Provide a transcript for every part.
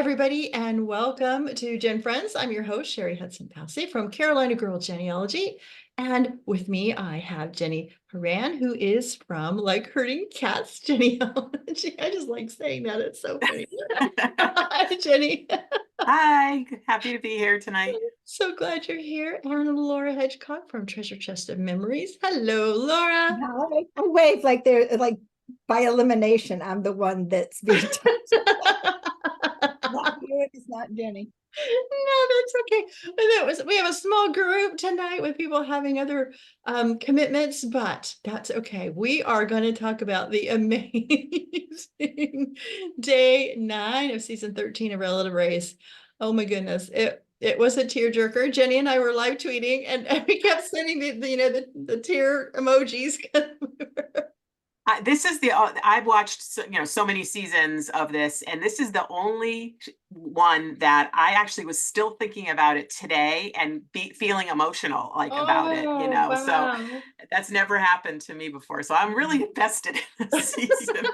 everybody, and welcome to GenFriends. I'm your host, Cheri Hudson Passey from Carolina Girl Genealogy. And with me, I have Jenny Hawran, who is from Like Herding Cats Genealogy. I just like saying that. It's so funny. Hi, Jenny. Hi, happy to be here tonight. So glad you're here. And Laura Hedgecock from Treasure Chest of Memories. Hello, Laura. No, I wave like they're like by elimination. I'm the one that's being touched. Not you, it's not Jenny. No, that's okay. We have a small group tonight with people having other commitments, but that's okay. We are going to talk about the amazing day 9 of season 13 of Relative Race. Oh my goodness. It was a tearjerker. Jenny and I were live tweeting and we kept sending the tear emojis. This is I've watched so many seasons of this, and this is the only one that I actually was still thinking about it today and feeling emotional about it. Wow. So that's never happened to me before. So I'm really invested in this season.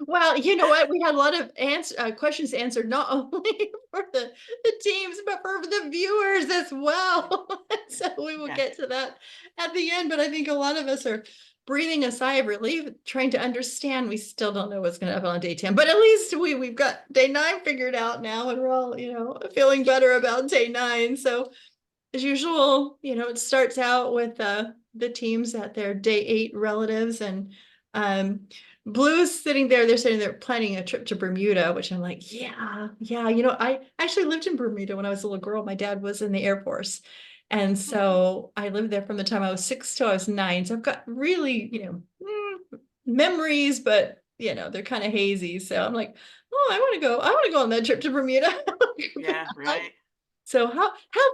Well, you know what? We had a lot of questions answered, not only for the teams, but for the viewers as well. So we will get to that at the end. But I think a lot of us are breathing a sigh of relief, trying to understand. We still don't know what's going to happen on day 10, but at least we've got day 9 figured out now, and we're all, feeling better about day 9. So as usual, it starts out with the teams at their day 8 relatives, and Blue's sitting there. They're sitting there planning a trip to Bermuda, which I'm like, yeah. I actually lived in Bermuda when I was a little girl. My dad was in the Air Force. And so I lived there from the time I was 6 till I was 9. So I've got really, memories, but they're kind of hazy. So I'm like, oh, I want to go on that trip to Bermuda. Yeah, right. So how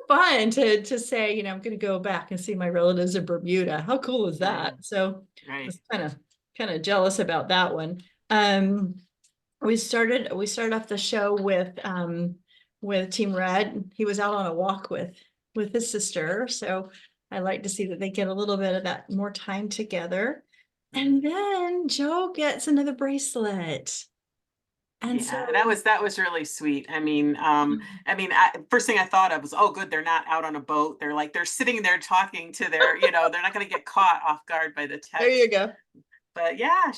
fun to say, I'm going to go back and see my relatives in Bermuda. How cool is that? So I was kind of jealous about that one. We started off the show with Team Red. He was out on a walk with his sister. So I like to see that they get a little bit of that more time together. And then Joe gets another bracelet. And so that was really sweet. First thing I thought of was, oh, good, they're not out on a boat. They're sitting there talking to their, they're not going to get caught off guard by the text. There you go. But yeah,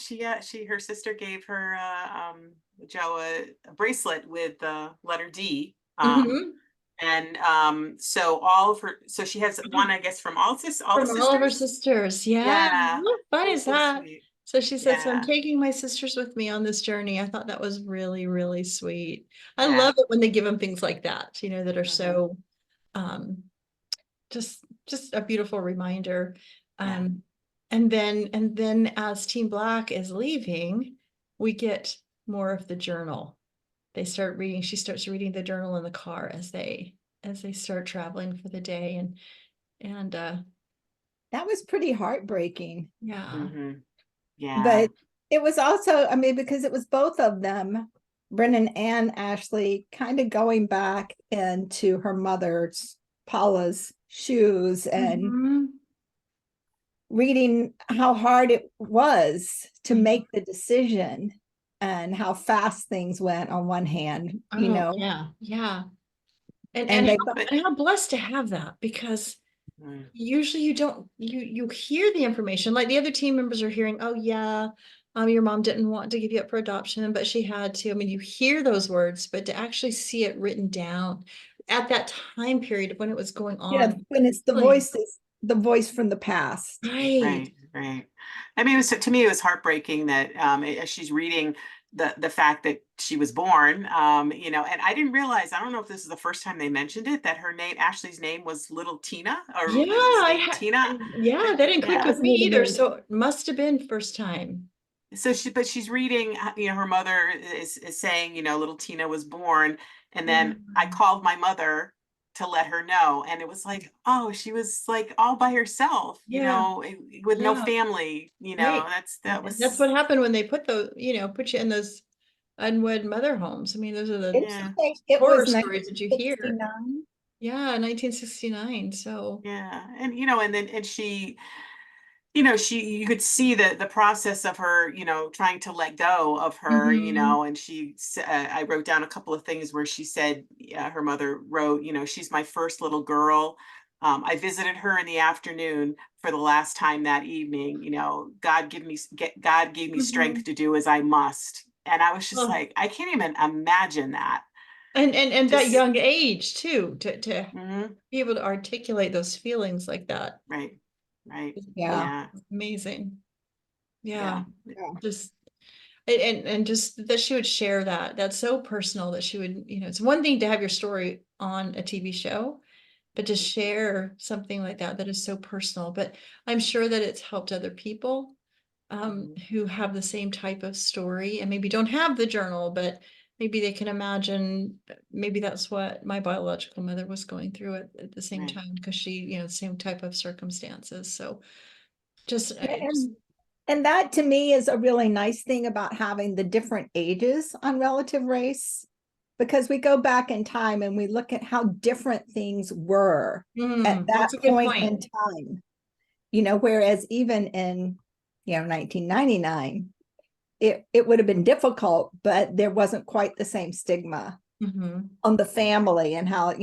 her sister gave her Joe a bracelet with the letter D. And so all of her, so she has one, I guess, from all sisters. All of her sisters. Yeah. How fun is that? Sweet. So she said, so I'm taking my sisters with me on this journey. I thought that was really, really sweet. I love it when they give them things like that, that are so just a beautiful reminder. And then as Team Black is leaving, we get more of the journal. She starts reading the journal in the car as they start traveling for the day. And that was pretty heartbreaking. Yeah. Yeah. But it was also, because it was both of them, Brennan and Ashley, kind of going back into her mother's, Paula's, shoes and reading how hard it was to make the decision and how fast things went on one hand, Yeah. And how blessed to have that, because usually you hear the information, like the other team members are hearing, oh yeah, your mom didn't want to give you up for adoption, but she had to. You hear those words, but to actually see it written down at that time period when it was going on. Yeah, when it's the voice from the past. Right. To me, it was heartbreaking that as she's reading the fact that she was born, and I didn't realize, I don't know if this is the first time they mentioned it, that her name, Ashley's name, was Little Tina, or Tina. Yeah, that didn't click with me either. So it must have been first time. So she's reading, her mother is saying, Little Tina was born. And then I called my mother to let her know. And it was like, oh, she was like all by herself, with no family, that's what happened when they put put you in those unwed mother homes. Those are the horror stories that you hear. Yeah, 1969. So and you know, you could see the process of her, you know, trying to let go of her, you Mhm. know, and I wrote down a couple of things where she said, her mother wrote, you know, she's my first little girl. I visited her in the afternoon for the last time that evening. You know, God gave me strength Mhm. to do as I must. And I was just Oh, like, I can't even imagine that. and that Just, young age too, to mhm, be able to articulate those feelings like that. right, right, Yeah. yeah, Amazing. Yeah. yeah, Yeah. Just and just that she would share that. That's so personal that she would, you know, it's one thing to have your story on a TV show, but to share something like that is so personal. But I'm sure that it's helped other people mhm, who have the same type of story and maybe don't have the journal, but maybe they can imagine maybe that's what my biological mother was going through at the same right, time because she, you know, same type of circumstances. So just, Yeah, just and that to me is a really nice thing about having the different ages on relative race, because we go back in time and we look at how different things were at that that's a good point point. in time. You know, whereas even in, 1999, it would have been difficult, but there wasn't quite the same stigma Mhm. on the family and how,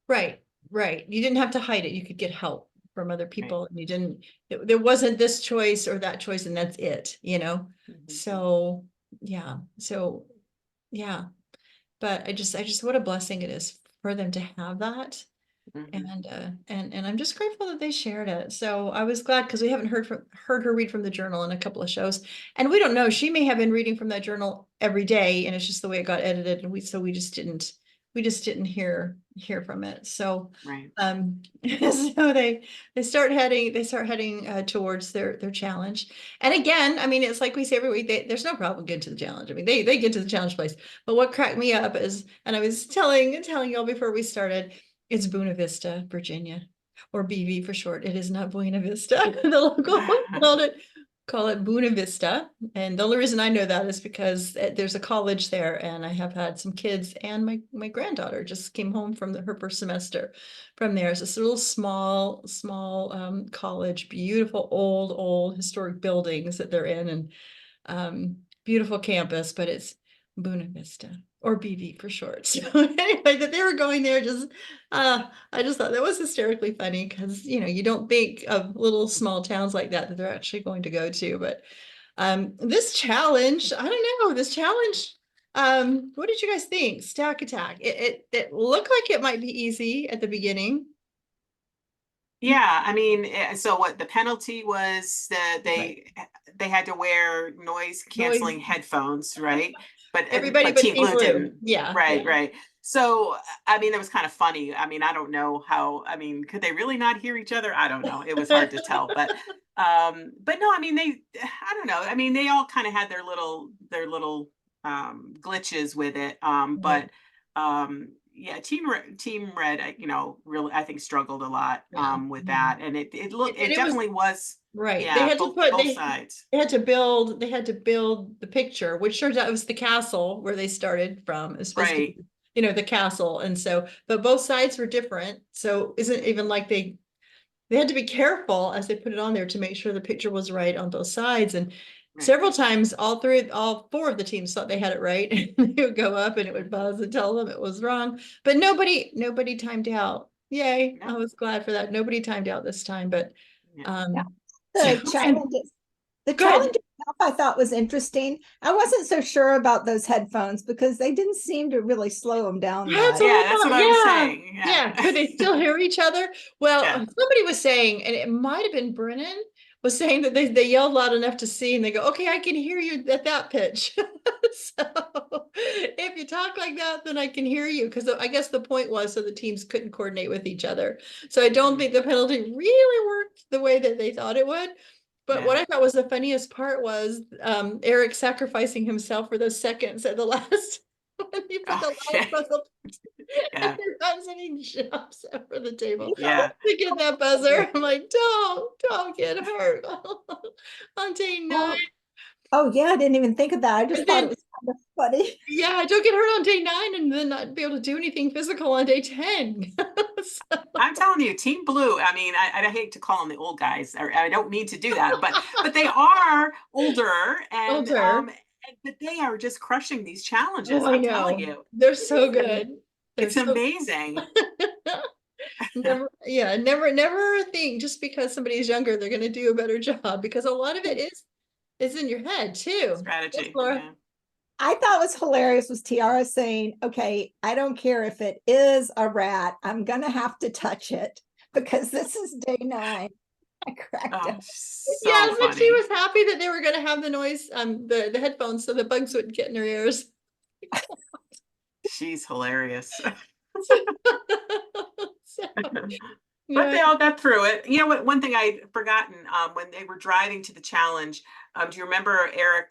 Right, right. You didn't have to hide it. You could get help from other right. people. And you didn't, there wasn't this choice or that choice, and that's it, you know? Mhm, So, yeah. So, yeah. But I just, what a blessing it is for them to have that. mhm. And I'm just grateful that they shared it. So I was glad because we haven't heard her read from the journal in a couple of shows. And we don't know. She may have been reading from that journal every day, and it's just the way it got edited. And we just didn't hear from it. So Right. so they start heading towards their challenge. And again, I mean, it's like we say every week, there's no problem getting to the challenge. I mean, they get to the challenge place. But what cracked me up is, and I was telling y'all before we started, it's Buena Vista, Virginia, or BV for short. It is not Buena Vista. The local call it Buena Vista. And the only reason I know that is because there's a college there, and I have had some kids, and my granddaughter just came home from her first semester from there. It's this little small college, beautiful old historic buildings that they're in, and beautiful campus, but it's Buena Vista, or BV for short. So anyway, that they were going there, just I just thought that was hysterically funny because you don't think of little small towns like that they're actually going to go to. But this challenge, I don't know, this challenge. What did you guys think? Stack Attack. It looked like it might be easy at the beginning. Yeah, I mean, so what the penalty was that Right. they had to wear noise Noise. canceling headphones, right? Everybody But but Team Team Blue Blue. didn't. Yeah, Right, yeah. right. So I mean, it was kind of funny. I mean, I don't know how. I mean, could they really not hear each other? I don't know. It was hard to tell, but no, I mean, I don't know. I mean, they all kind of had their little glitches with it. Right. Yeah, Team Red, really, I think struggled a lot Yeah. with Yeah. that, and And it it was definitely was, right. They yeah, had to put both sides, they had to build the picture, which turns out it was the castle where they started from. It's supposed to right? be, the castle. And so, but both sides were different. So isn't even like they had to be careful as they put it on there to make sure the picture was right on both sides. And Right. several times, all four of the teams thought they had it right. And they would go up and it would buzz and tell them it was wrong. But nobody timed out. Yay. I No, was glad for that. Nobody timed out this time, but yeah. yeah. so The and challenges, the go ahead. challenge itself I thought was interesting. I wasn't so sure about those headphones because they didn't seem to really slow them down That's what much. Yeah, I that's what thought. I was Yeah. saying. Yeah. Yeah. Could they still hear each other? Well, Yeah. somebody was saying, and it might have been Brennan, was saying that they yelled loud enough to see, and they go, okay, I can hear you at that pitch. So if you talk like that, then I can hear you. Because I guess the point was so the teams couldn't coordinate with each other. So I don't Mhm. think the penalty really worked the way that they thought it would. But what Yeah. I thought was the funniest part was Eric sacrificing himself for those seconds at the last when he put Oh, the yeah. last buzzer and Yeah. he runs and he jumps over the table Yeah. to get that buzzer. I'm like, don't get hurt on day 9. Oh, oh yeah, I didn't even think of that. I just And thought it then, was kind of funny. yeah, don't get hurt on day 9 and then not be able to do anything physical on day 10. So, I'm telling you, Team Blue. I mean, I hate to call them the old guys, or I don't mean to do that, but they are older, and Older. but they are just crushing these challenges. Oh, I I'm telling know. you, They're so good. They're it's so amazing. never, yeah, never think just because somebody's younger, they're gonna do a better job, because a lot of it is in your head too. Yes, Strategy. Laura. Yeah. I thought was hilarious was Tiara saying, okay, I don't care if it is a rat, I'm gonna have to touch it because this is day 9. I cracked Oh, up. so Yes, and she funny. was happy that they were gonna have the noise, the headphones, so the bugs wouldn't get in her ears. She's hilarious. So, But yeah. they all got through it. You know what? One thing I'd forgotten, when they were driving to the challenge, do you remember Eric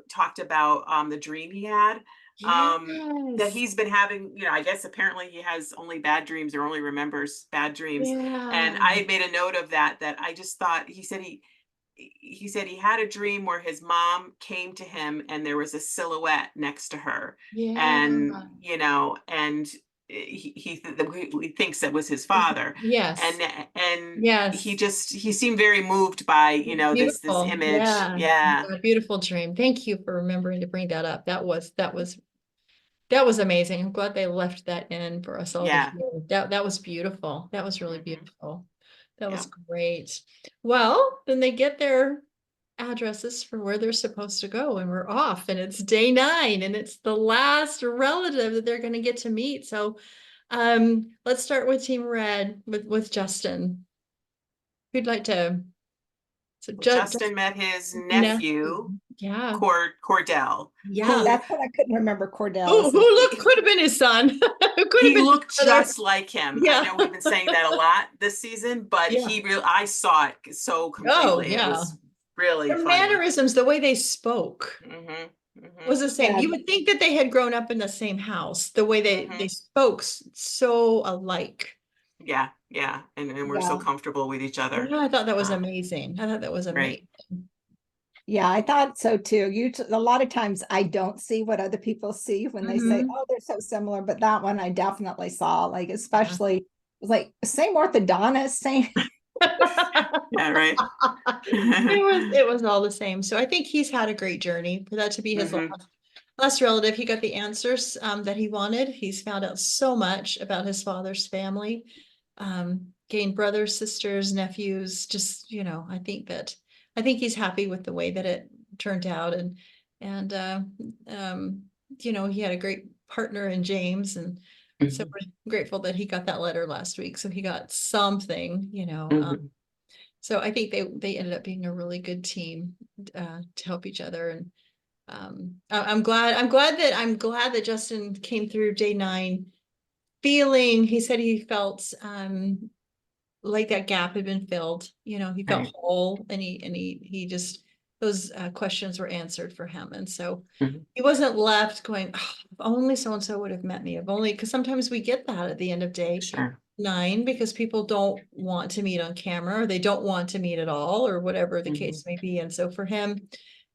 talked about the dream he had? That Yes. he's been having, I guess apparently he has only bad dreams or only remembers bad dreams. And Yeah. I had made a note of that, that I just thought he said he had a dream where his mom came to him and there was a silhouette next to her, Yeah. and and he thinks that was his father, Yes. and Yes. he seemed very moved by this Beautiful. image. Yeah. Yeah, Yeah, beautiful dream. Thank you for remembering to bring that up. That was amazing. I'm glad they left that in for us all to yeah. hear. That was beautiful. That was really Mhm. beautiful. That Yeah. was great. Well, then they get their addresses for where they're supposed to go, and we're off, and it's day 9, and it's the last relative that they're going to get to meet. So let's start with Team Red with Justin. Who'd like to? So Justin met his nephew. nephew, Yeah. Cordell, Yeah. who That's what I couldn't remember Cordell's. Could have been his son. Who could have he been his looked brother. just like him. I Yeah. know we've been saying that a lot this season, but Yeah. I saw it so Oh, completely. It yeah. was really Their funny. mannerisms, the way they spoke was the same. Yeah. You would think that they had grown up in the same house, the way they spoke so alike. Yeah, yeah. And we're so Yeah. comfortable with each other. Yeah, I thought that was amazing. I thought that was Right. amazing. Yeah, I thought so too. A lot of times I don't see what other people see when they say, Mhm. oh, they're so similar. But that one I definitely saw, like, Yeah. especially, it was like same orthodontist, same. Yeah, right. It was all the same. So I think he's had a great journey for that to be his Mhm. last relative. He got the answers that he wanted. He's found out so much about his father's family, gained brothers, sisters, nephews. Just, I think he's happy with the way that it turned out, and he had a great partner in James, and so Mhm. we're grateful that he got that letter last week. So he got something. Mhm. So I think they ended up being a really good team to help each other, and I'm glad that Justin came through day 9 feeling. He said he felt like that gap had been filled. He felt Right. whole, and he just, those questions were answered for him, and so Mhm. he wasn't left going, oh, if only so and so would have met me. If only, because sometimes we get that at the end of day Sure. 9 because people don't want to meet on camera, or they don't want to meet at all, or whatever the case may be. And so for him,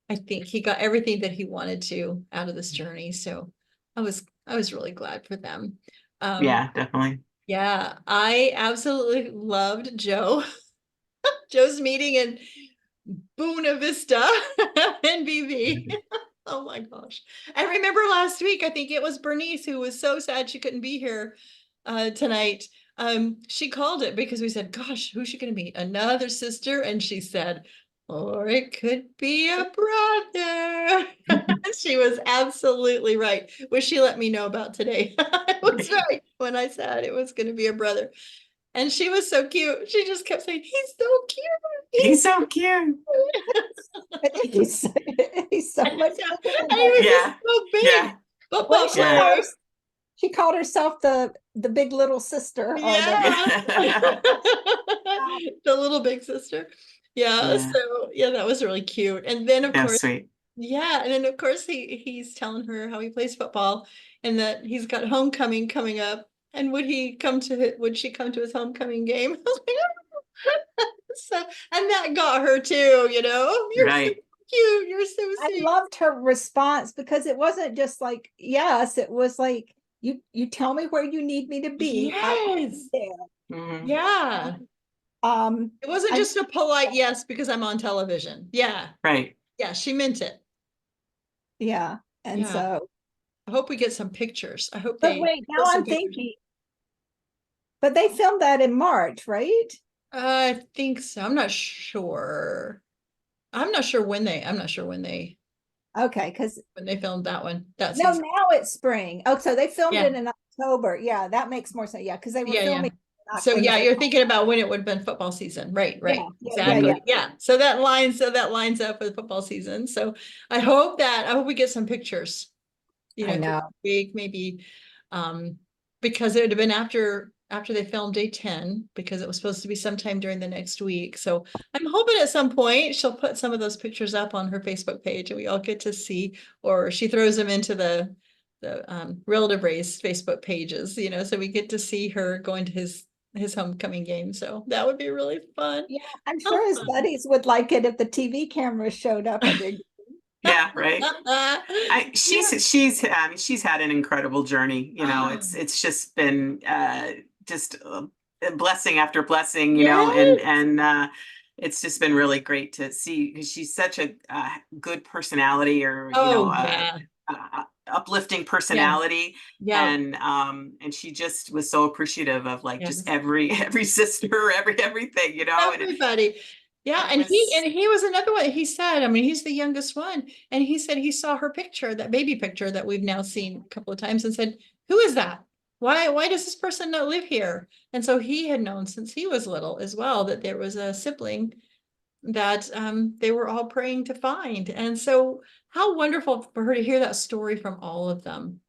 I think he got everything that he wanted to out of this journey. So I was really glad for them. Yeah, definitely. Yeah, I absolutely loved Joe's meeting in Buena Vista and BB. Oh my gosh. And remember last week, I think it was Bernice who was so sad she couldn't be here tonight. She called it because we said, gosh, who's she going to meet? Another sister? And she said, or it could be a brother. She was absolutely right, which she let me know about today. I was right when I said it was going to be a brother. And she was so cute. She just kept saying, he's so cute. He's so cute. he's, he's so much. And he was just Yeah. so big. Yeah. Football Well, player. she called herself the big little sister, or Yeah. Yeah. The little big sister. Yeah. Yeah. So yeah, that was really cute. And then of Yeah, course, sweet. yeah, and then of course he's telling her how he plays football and that he's got homecoming coming up. And would she come to his homecoming game? I was like, so, and that got her too, you're so Right. cute, you're so I sweet. loved her response because it wasn't just like yes, it was like you tell me where you need me to be. I will be Yes. there. Mhm. Yeah. It wasn't I- just a polite yes because I'm on television. Yeah. Right. Yeah, she meant it. Yeah. And Yeah. so, I hope we get some pictures. I hope but they wait, now post some I'm pictures. thinking, but they filmed that in March, right? I think so. I'm not sure. I'm not sure when they Okay, because filmed that one. That no, season. now it's spring. Oh, so they filmed Yeah. it in October. Yeah, that makes more sense. Yeah, because they were Yeah, filming. So in yeah, the- you're thinking about when it would have been football season. Right, Yeah, exactly. Yeah. So that lines up with football season. So I hope we get some pictures. You I know, know. week maybe, because it would have been after they filmed day 10, because it was supposed to be sometime during the next week. So I'm hoping at some point she'll put some of those pictures up on her Facebook page and we all get to see, or she throws them into the Relative Race Facebook pages, so we get to see her going to his homecoming game. So that would be really fun. Yeah, I'm sure his buddies would like it if the TV cameras showed up at their. Yeah, right. She's had an incredible journey. It's just been just a blessing after blessing, and it's just been really great to see because she's such a good personality, or yeah. uplifting personality. Yeah. And she just was so appreciative of just Yes. every sister, everything, Everybody. Yeah, and he was another one. He said, I mean, he's the youngest one, and he said he saw her picture, that baby picture that we've now seen a couple of times, and said, "Who is that? Why does this person not live here?" And so he had known since he was little as well that there was a sibling that they were all praying to find. And so how wonderful for her to hear that story from all of them.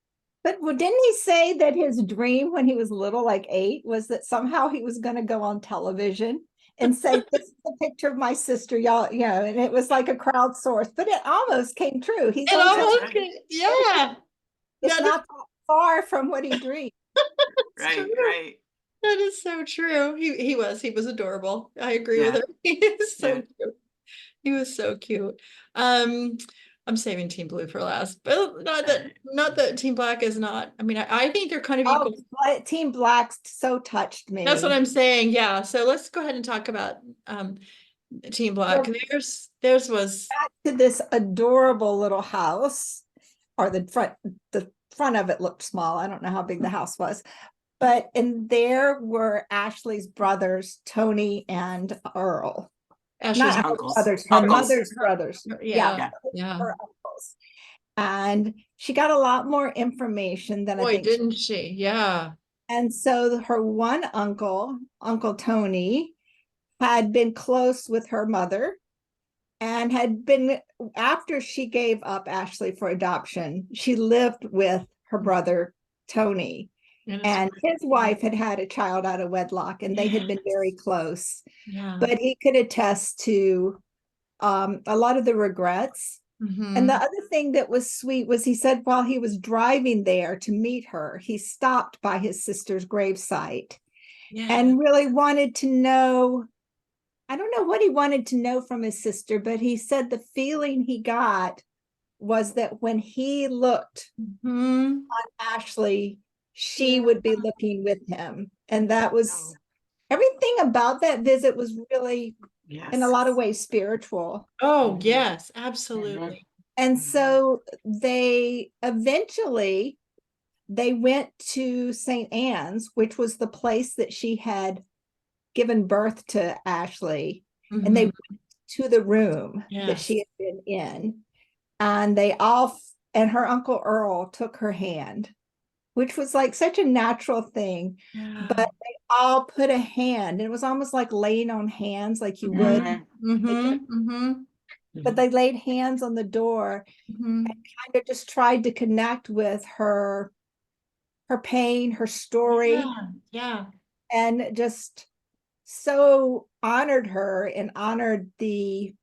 But didn't he say that his dream when he was little, like 8, was that somehow he was going to go on television and say, "This is a picture of my sister, y'all," and it was like a crowdsource, but it almost came true. He's It like, almost, right. yeah. it's not far from what he dreamed. Right. That is so true. He was adorable. I agree with Yeah. her. He is so Yeah. cute. He was so cute. I'm saving Team Blue for last, but not that Team Black is not. I mean, I think they're kind of equal. Team Black so touched me. That's what I'm saying. Yeah. So let's go ahead and talk about Team Black. Theirs was back to this adorable little house, or the front of it looked small. I don't know how big the house was. But there were Ashley's brothers, Tony and Earl. Ashley's Not her uncles. brothers, her Uncles. mother's brothers. Yeah. Her uncles. And she got a lot more information than I Boy, think. didn't she? Yeah. And so her one uncle, Uncle Tony, had been close with her mother and had been, after she gave up Ashley for adoption, she lived with her brother, Tony. And his wife had had a child out of wedlock, and they had been very close. Yeah. But he could attest to a lot of the regrets. And the other thing that was sweet was he said while he was driving there to meet her, he stopped by his sister's gravesite and really wanted to know. I don't know what he wanted to know from his sister, but he said the feeling he got was that when he looked on Ashley, she would be looking with him. And that was everything about that visit was really, in a lot of ways, spiritual. Oh, yes, absolutely. And so they eventually went to St. Anne's, which was the place that she had given birth to Ashley. And they went to the room that she had been in. And and her Uncle Earl took her hand, which was like such a natural thing. But they all put a hand, and it was almost like laying on hands, like you would. But they laid hands on the door and kind of just tried to connect with her pain, her story. And just so honored her and honored the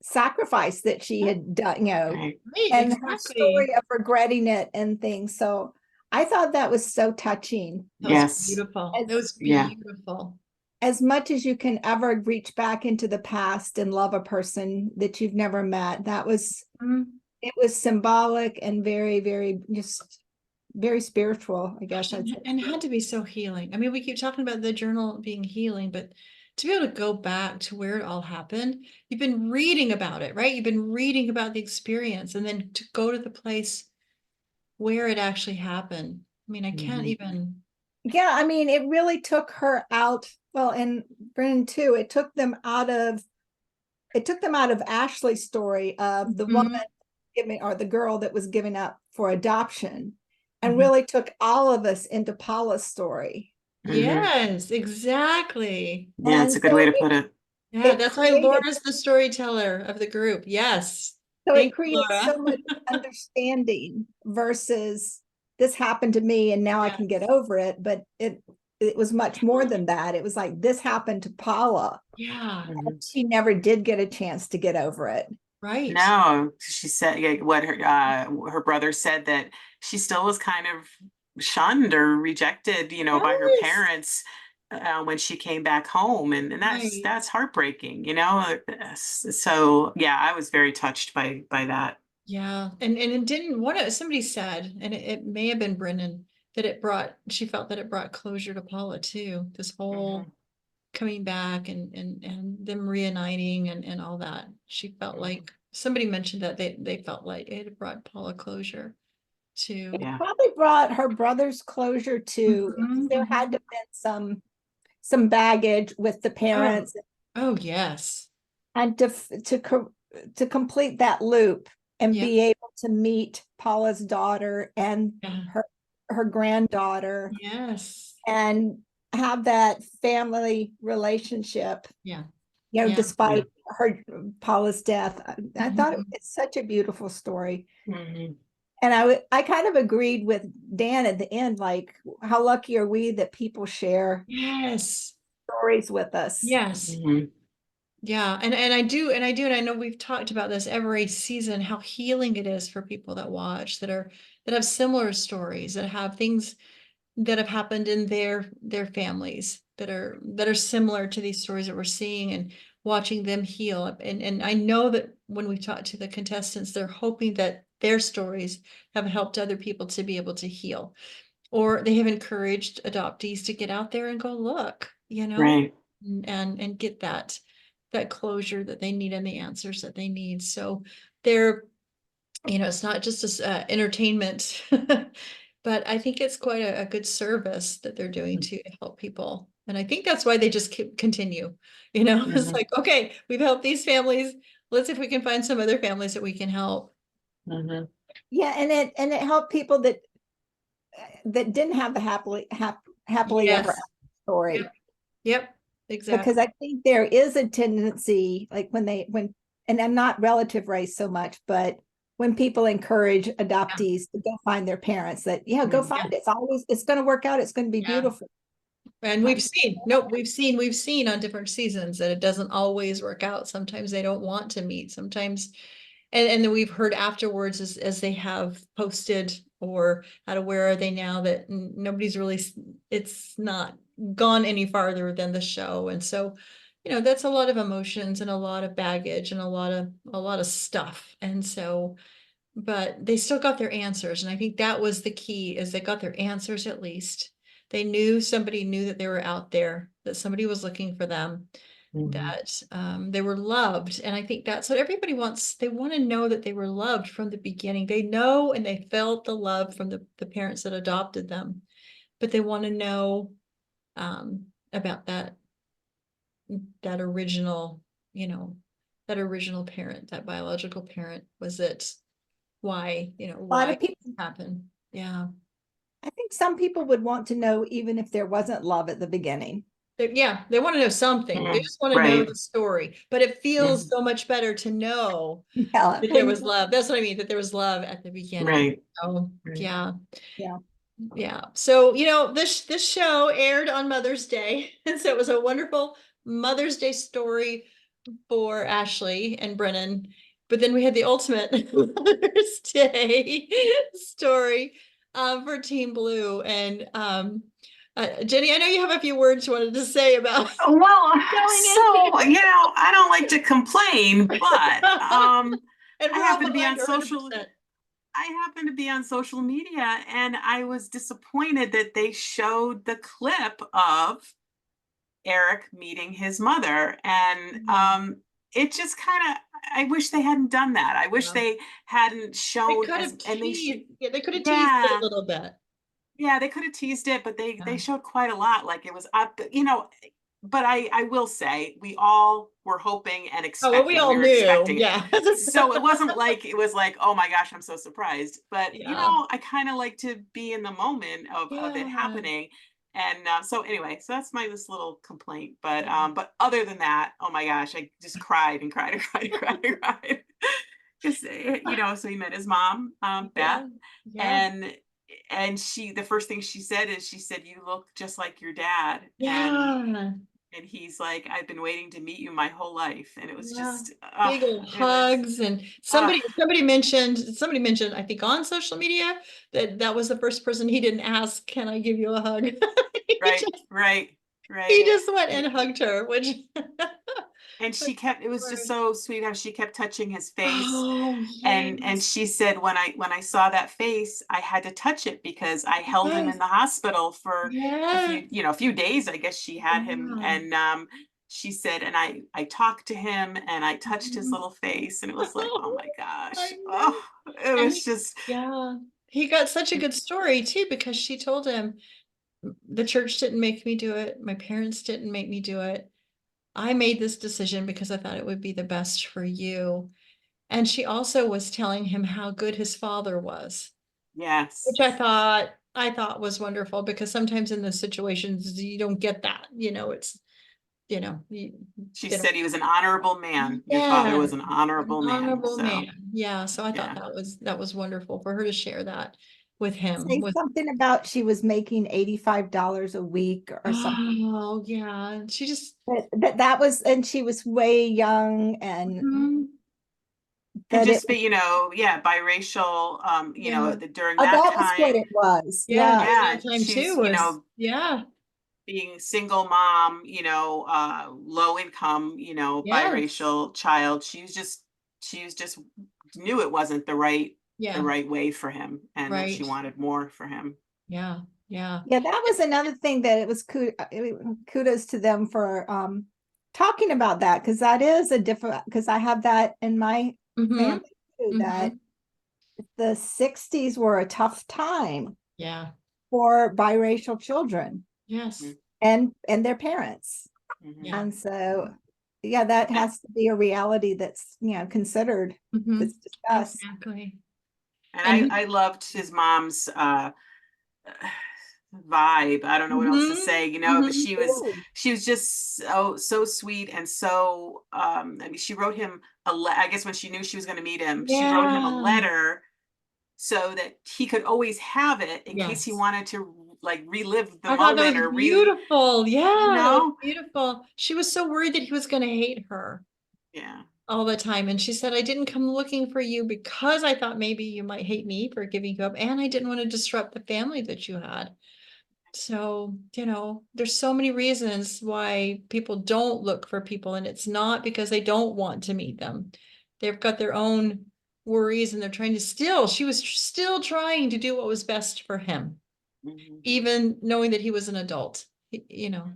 sacrifice that she had done, and her story of regretting it and things. So I thought that was so touching. That was beautiful. It was beautiful. As much as you can ever reach back into the past and love a person that you've never met, that was it was symbolic and very, very just very spiritual, I guess. And it had to be so healing. I mean, we keep talking about the journal being healing, but to be able to go back to where it all happened, you've been reading about it, right? You've been reading about the experience, and then to go to the place where it actually happened. I mean, I can't even. Yeah, I mean, it really took her out. Well, and Brennan too. It took them out of Ashley's story of the woman giving, or the girl that was given up for adoption, and really took all of us into Paula's story. Yes, exactly. Yeah, it's a good way to put it. Yeah, that's why Laura's the storyteller of the group. Yes. So it creates so much understanding versus this happened to me and now I can get over it. But it was much more than that. It was like, this happened to Paula. Yeah. And she never did get a chance to get over it. Right. No, she said what her brother said, that she still was kind of shunned or rejected, you know, by her parents when she came back home, and that's heartbreaking, you know. So yeah, I was very touched by that. Yeah, and it didn't. Somebody said, and it may have been Brennan, that she felt that it brought closure to Paula too. This whole coming back and them reuniting and all that. She felt like somebody mentioned that they felt like it had brought Paula closure to. It probably brought her brothers closure too. There had to have been some baggage with the parents. Oh yes. And to complete that loop and be able to meet Paula's daughter and her granddaughter. Yes. And have that family relationship. Yeah. You know, despite Paula's death. I thought it was such a beautiful story. And I kind of agreed with Dan at the end, like, how lucky are we that people share stories with us? Yes. Yeah, and I do, and I know we've talked about this every season, how healing it is for people that watch, that have similar stories, that have things that have happened in their families that are similar to these stories that we're seeing, and watching them heal. And I know that when we talk to the contestants, they're hoping that their stories have helped other people to be able to heal, or they have encouraged adoptees to get out there and go look, you know, and get that closure that they need and the answers that they need. So they're, you know, it's not just entertainment, but I think it's quite a good service that they're doing to help people. And I think that's why they just continue, you know. It's like, okay, we've helped these families. Let's see if we can find some other families that we can help. Yeah, and it helped people that didn't have the happily ever after story. Yep. Exactly. Because I think there is a tendency, like when and I'm not relative race so much, but when people encourage adoptees to go find their parents, that go find it. It's going to work out. It's going to be beautiful. And we've seen on different seasons that it doesn't always work out. Sometimes they don't want to meet. Sometimes, and then we've heard afterwards as they have posted or out of where are they now, that nobody's really, it's not gone any farther than the show. And so, you know, that's a lot of emotions and a lot of baggage and a lot of stuff. And so, but they still got their answers. And I think that was the key, is they got their answers. At least they knew, somebody knew that they were out there, that somebody was looking for them, that they were loved. And I think that's what everybody wants. They want to know that they were loved from the beginning. They know, and they felt the love from the parents that adopted them, but they want to know about that original, you know, that original parent, that biological parent. Was it why, you know, why it happened? Yeah. I think some people would want to know even if there wasn't love at the beginning. They want to know something. They just want to know the story, but it feels so much better to know that there was love. That's what I mean, that there was love at the beginning. So, yeah. So, you know, this show aired on Mother's Day. And so it was a wonderful Mother's Day story for Ashley and Brennan. But then we had the ultimate Mother's Day story for Team Blue. And Jenny, I know you have a few words you wanted to say about. Well, so, you know, I don't like to complain, but And I we're all happen to be on behind her social 100%. I happen to be on social media, and I was disappointed that they showed the clip of Eric meeting his mother. And it just kind of, I wish they hadn't done that. I wish Yeah. they hadn't They shown could as, have and teased, yeah, they could have teased it yeah, a little bit. yeah, they could have teased it, but Yeah. they showed quite a lot. Like it was up, you know, but I will say we all were hoping and Oh, well, we expecting. all We were knew, expecting. yeah. So it wasn't like it was like, oh my gosh, I'm so surprised. But you Yeah. know, I kind of like to be in the moment of it Yeah. happening. And so anyway, so that's my this little complaint. But other than that, oh my gosh, I just cried and cried and cried and cried and cried. Because you know, so he met his mom, Beth, Yeah. Yeah. and she, the first thing she said is, she said, "You look just like your dad." Yeah. And he's like, "I've been waiting to meet you my whole life." And it was Yeah. just Big old it was hugs. And somebody mentioned, I think on social media, that was the first person he didn't ask, can I give you a hug? right, right, He right. just went and hugged her, which And she kept, it was just so sweet how she kept touching his face. oh And yes. she said, when I saw that face, I had to touch it because I held him Yes. in the hospital for a Yeah. few, you know, a few days, I guess she had him. Yeah. And she said, and I talked to him and I touched his little face, and it was like, oh my gosh. I know. Oh, it And was just yeah, he got such a good story too, because she told him, the church didn't make me do it. My parents didn't make me do it. I made this decision because I thought it would be the best for you. And she also was telling him how good his father was, yes. which I thought was wonderful, because sometimes in those situations you don't get that, it's, She they don't. said he was an honorable man. Your father Yeah, was an an honorable man. honorable So man. Yeah, so I thought yeah. that was wonderful for her to share that with him. Say something about she was making $85 a week or something. Oh yeah, she just That was, and she was way young, and Mhm. And that it just be, you know, yeah, biracial, you Yeah. know, during oh, that that was what time, it was. Yeah, Yeah. during yeah, that time too she's, you was, know, yeah, being single mom, you know, low income, you know, yes, biracial child. She was just knew it wasn't the yeah, right way for him, and that she right, wanted more for him. yeah, yeah. Yeah, that was another thing that it was kudos to them for talking about that, because that is a different, because I have that in my Mm-hmm. family too, that Mm-hmm. the 60s were a tough time Yeah, for biracial children yes, and their parents. Mm-hmm. yeah. And so yeah, that has to be a reality that's, considered, Mm-hmm. that's discussed. Exactly. And And I loved his mom's vibe. I don't know what else to mm-hmm. say, you know, but Mm-hmm. she was just so sweet. And so I mean, she wrote him I guess when she knew she was going to meet him, she wrote him a Yeah, letter so that he could always have it in case he yes. wanted to like relive the I thought that moment, was or beautiful. you Yeah, that was know. beautiful. She was so worried that he was going to hate her Yeah. all the time. And she said, I didn't come looking for you because I thought maybe you might hate me for giving you up. And I didn't want to disrupt the family that you had. So, there's so many reasons why people don't look for people. And it's not because they don't want to meet them. They've got their own worries, and they're trying to she was still trying to do what was best for him, Mm-hmm. even knowing that he was an adult, you know.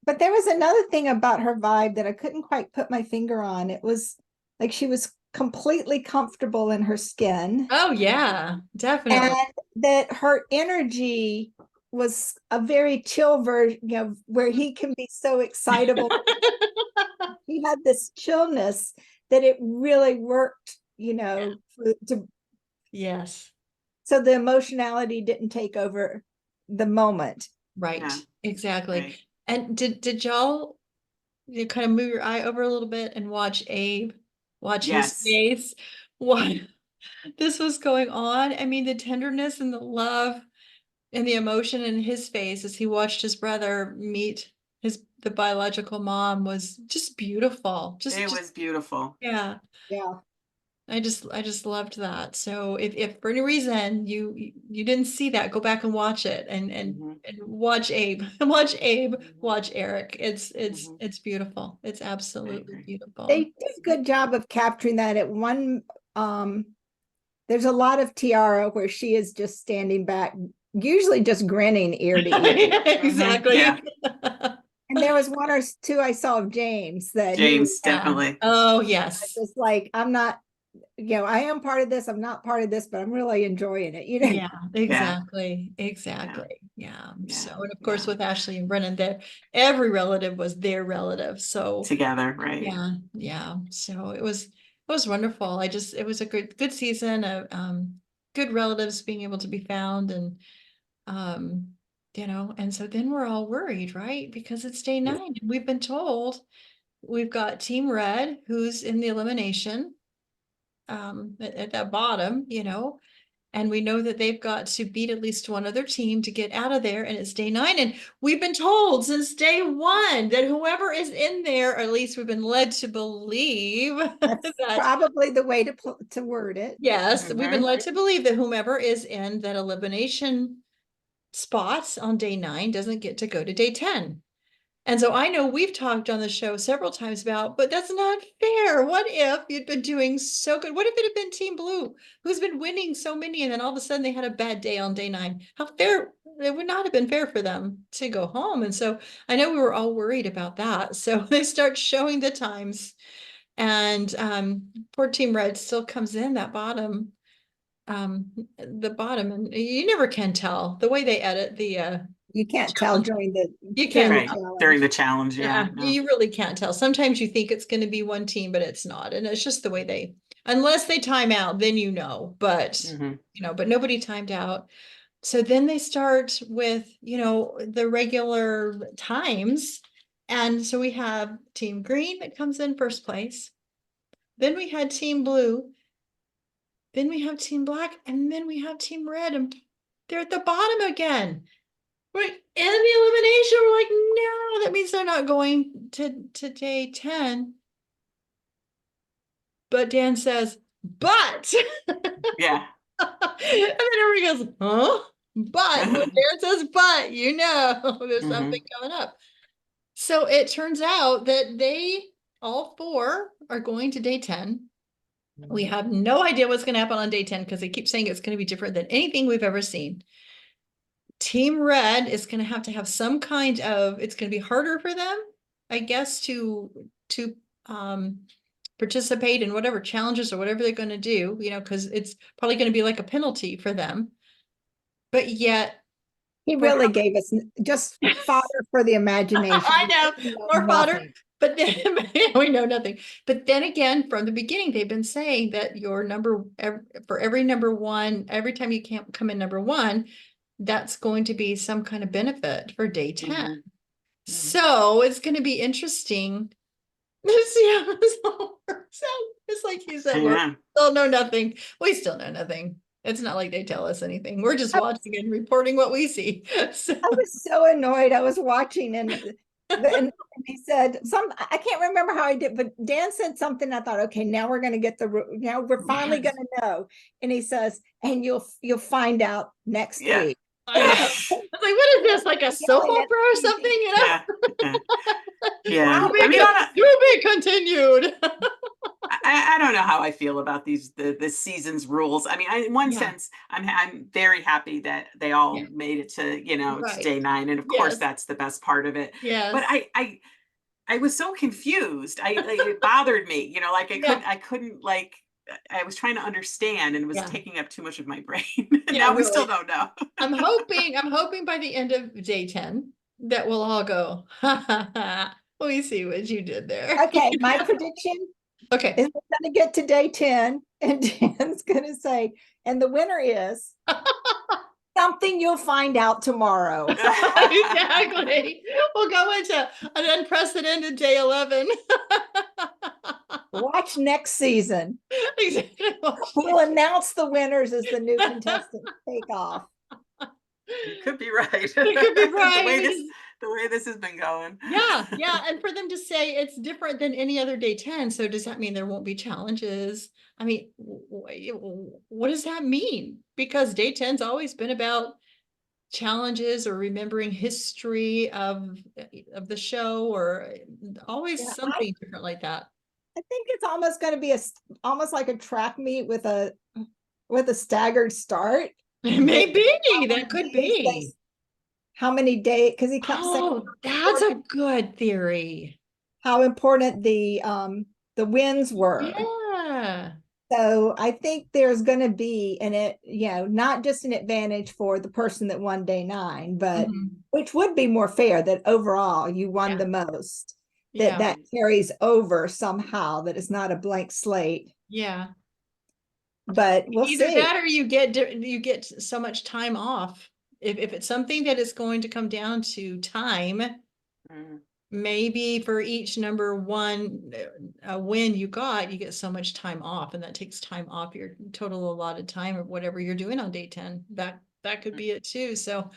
But there was another thing about her vibe that I couldn't quite put my finger on. It was like she was completely comfortable in her skin, Oh yeah, definitely. and that her energy was a very chill version of where he can be so excitable. He had this chillness that it really worked, Yes, so the emotionality didn't take over the moment. right. Yeah. Exactly. Right. And did y'all, kind of move your eye over a little bit and watch Abe, watch his Yes. face, what this was going on? I mean, the tenderness and the love and the emotion in his face as he watched his brother meet the biological mom was just beautiful. It Just was beautiful. yeah. Yeah. I just loved that. So if for any reason you didn't see that, go back and watch it, Mm-hmm. and watch Abe, watch Abe, Mm-hmm. watch Eric. It's Mm-hmm. beautiful. It's I absolutely agree. beautiful. They did a good job of capturing that at one there's a lot of Tiara where she is just standing back, usually just grinning ear to ear. Exactly. Yeah. And there was one or two I saw of James that he was James, definitely. Oh, yes. just like, I'm not, I am part of this, I'm not part of this, but I'm really enjoying it, Yeah, exactly. Exactly. Yeah. Yeah. So, and of course, with Ashley and Brennan, every relative was their relative. So Together, right? yeah, yeah. So it was wonderful. It was a good season of good relatives being able to be found, and and so then we're all worried, right? Because it's day 9 and we've been told we've got Team Red who's in the elimination at that bottom, and we know that they've got to beat at least one other team to get out of there, and it's day 9. And we've been told since day 1 that whoever is in there, or at least we've been led to believe that's that probably the way to word it. yes, we've been led to believe that whomever is in that elimination spots on day 9 doesn't get to go to day 10. And so I know we've talked on the show several times about, but that's not fair. What if you'd been doing so good? What if it had been Team Blue, who's been winning so many, and then all of a sudden they had a bad day on day 9? How fair? It would not have been fair for them to go home. And so I know we were all worried about that. So they start showing the times, and poor Team Red still comes in that bottom, and you never can tell the way they edit the You can't tell during the You can't Right. challenge. During the challenge. Yeah. No. you really can't tell. Sometimes you think it's going to be one team, but it's not. And it's just the way unless they time out, then but but nobody timed out. So then they start with, the regular times. And so we have Team Green that comes in first place. Then we had Team Blue. Then we have Team Black, and then we have Team Red, and they're at the bottom again. We're in the elimination. We're like, no, that means they're not going to day 10. But Dan says, but. Yeah. And then everybody goes, huh? But when Dan says, but, there's something coming up. So it turns out that they, all 4, are going to day 10. We have no idea what's going to happen on day 10 because they keep saying it's going to be different than anything we've ever seen. Team Red is going to have some kind of, it's going to be harder for them, I guess, to participate in whatever challenges or whatever they're going to do, because it's probably going to be like a penalty for them. But yet, he really gave us just fodder for the imagination. I know, more fodder. But then we know nothing. But then again, from the beginning, they've been saying that your for every number 1, every time you can't come in number 1, that's going to be some kind of benefit for day 10. So it's going to be interesting to see how this all works out. It's like you said, we still know nothing. We still know nothing. It's not like they tell us anything. We're just watching and reporting what we see. So. I was so annoyed. I was watching and he said I can't remember how I did, but Dan said something. I thought, okay, now we're going to get now we're finally going to know. And he says, and you'll find out next week. I know. I was like, what is this? Like a soap opera or something? Yeah. To be continued. I don't know how I feel about the season's rules. I mean, in one sense, I'm very happy that they all made it to to day 9, and of course that's the best part of it. Yes. But I was so confused. It bothered me. I couldn't I was trying to understand, and it was taking up too much of my brain. Now we still don't know. I'm hoping by the end of day 10 that we'll all go, we see what you did there. Okay, my prediction is we're going to get to day 10, and Dan's going to say, and the winner is something you'll find out tomorrow. Exactly. We'll go into an unprecedented day 11. Watch next season. Exactly. We'll announce the winners as the new contestants take off. You could be right. You could be right. The way this has been going. Yeah. And for them to say it's different than any other day 10, so does that mean there won't be challenges? I mean, what does that mean? Because day 10's always been about challenges or remembering history of the show, or always something different like that. I think it's almost going to be almost like a track meet with a staggered start. Maybe How that could many days be. how many days, because he kept saying Oh, that's a good theory. how important the wins were. Yeah. So I think there's going to be not just an advantage for the person that won day 9, but Mhm. which would be more fair, that overall you won Yeah. the most, Yeah. that carries over somehow, that it's not a blank slate. Yeah. But we'll Either see. that or you get so much time off. If it's something that is going to come down to time, Mm. maybe for each number one win you get so much time off, and that takes time off your total allotted time of whatever you're doing on day 10. That could be it too. So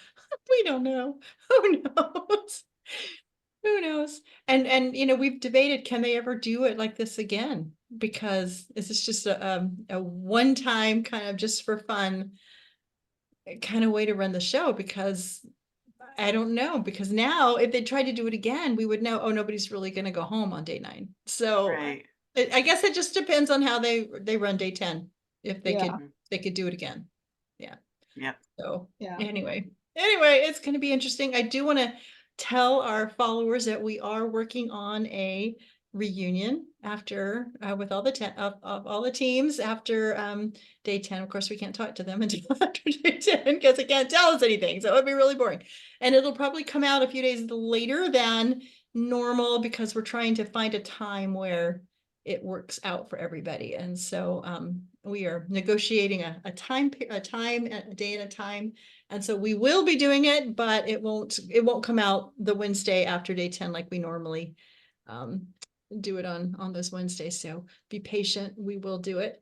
we don't know. Who knows? Who knows? And we've debated, can they ever do it like this again? Because is this just a one time kind of just for fun kind of way to run the show? Because I don't know, because now if they tried to do it again, we would know, oh, nobody's really going to go home on day 9. So Right. I guess it just depends on how they run day 10, if Yeah. they could do it again. Yeah. Yep. So Yeah. anyway, it's going to be interesting. I do want to tell our followers that we are working on a reunion after with all the of all the teams after day 10. Of course, we can't talk to them until after day 10 because they can't tell us anything. So it would be really boring. And it'll probably come out a few days later than normal because we're trying to find a time where it works out for everybody. And so we are negotiating a time, a day and a time. And so we will be doing it, but it won't come out the Wednesday after day 10 like we normally do it on those Wednesdays. So be patient. We will do it.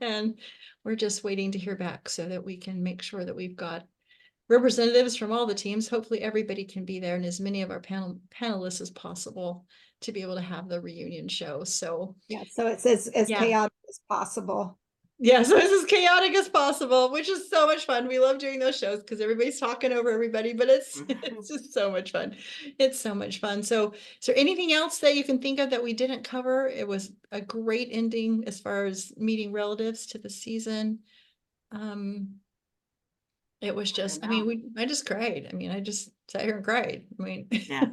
And we're just waiting to hear back so that we can make sure that we've got representatives from all the teams. Hopefully everybody can be there and as many of our panelists as possible to be able to have the reunion show. So Yeah. So it's as yeah. chaotic as possible. Yeah, so it's as chaotic as possible, which is so much fun. We love doing those shows because everybody's talking over everybody, but it's just so much fun. It's so much fun. So is there anything else that you can think of that we didn't cover? It was a great ending as far as meeting relatives to the season. It was just, I mean, I just cried. I mean, I just sat here and cried. I mean, Yeah.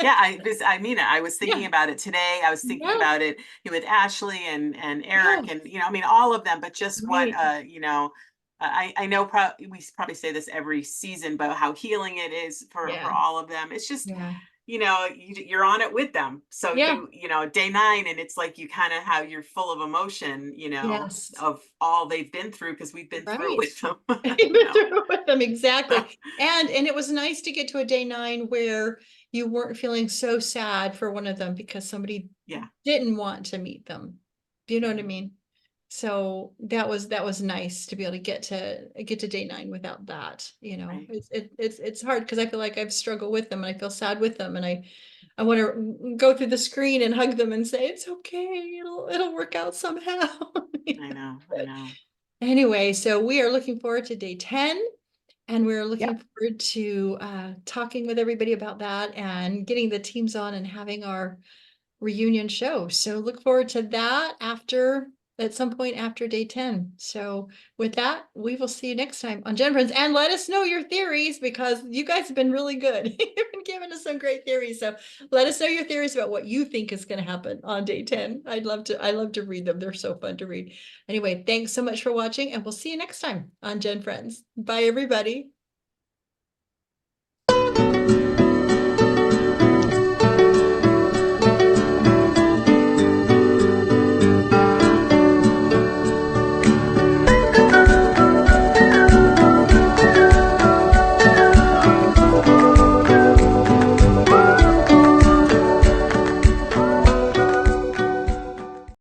Yeah, I was thinking Yeah. about it today. I was thinking Yeah. about it with Ashley and Eric Yeah. and I mean all of them, but just what Right. I know we probably say this every season, but how healing it is for Yeah. all of them. It's just Yeah. you're on it with them. So Yeah. day 9, and it's like you kind of have, you're full of emotion, Yes. of all they've been through because we've been through it Right. with them. With them, exactly. And it was nice to get to a day 9 where you weren't feeling so sad for one of them because somebody Yeah. didn't want to meet them. Do you know what I mean? So that was nice to be able to get to day 9 without that. Right. It's hard because I feel like I've struggled with them and I feel sad with them and I want to go through the screen and hug them and say it's okay, it'll work out somehow. I know. Anyway, so we are looking forward to day 10 and we're looking Yep. forward to talking with everybody about that and getting the teams on and having our reunion show. So look forward to that at some point after day 10. So with that, we will see you next time on GenFriends, and let us know your theories because you guys have been really good. You've been giving us some great theories. So let us know your theories about what you think is going to happen on day 10. I love to read them. They're so fun to read. Anyway, thanks so much for watching and we'll see you next time on GenFriends. Bye everybody.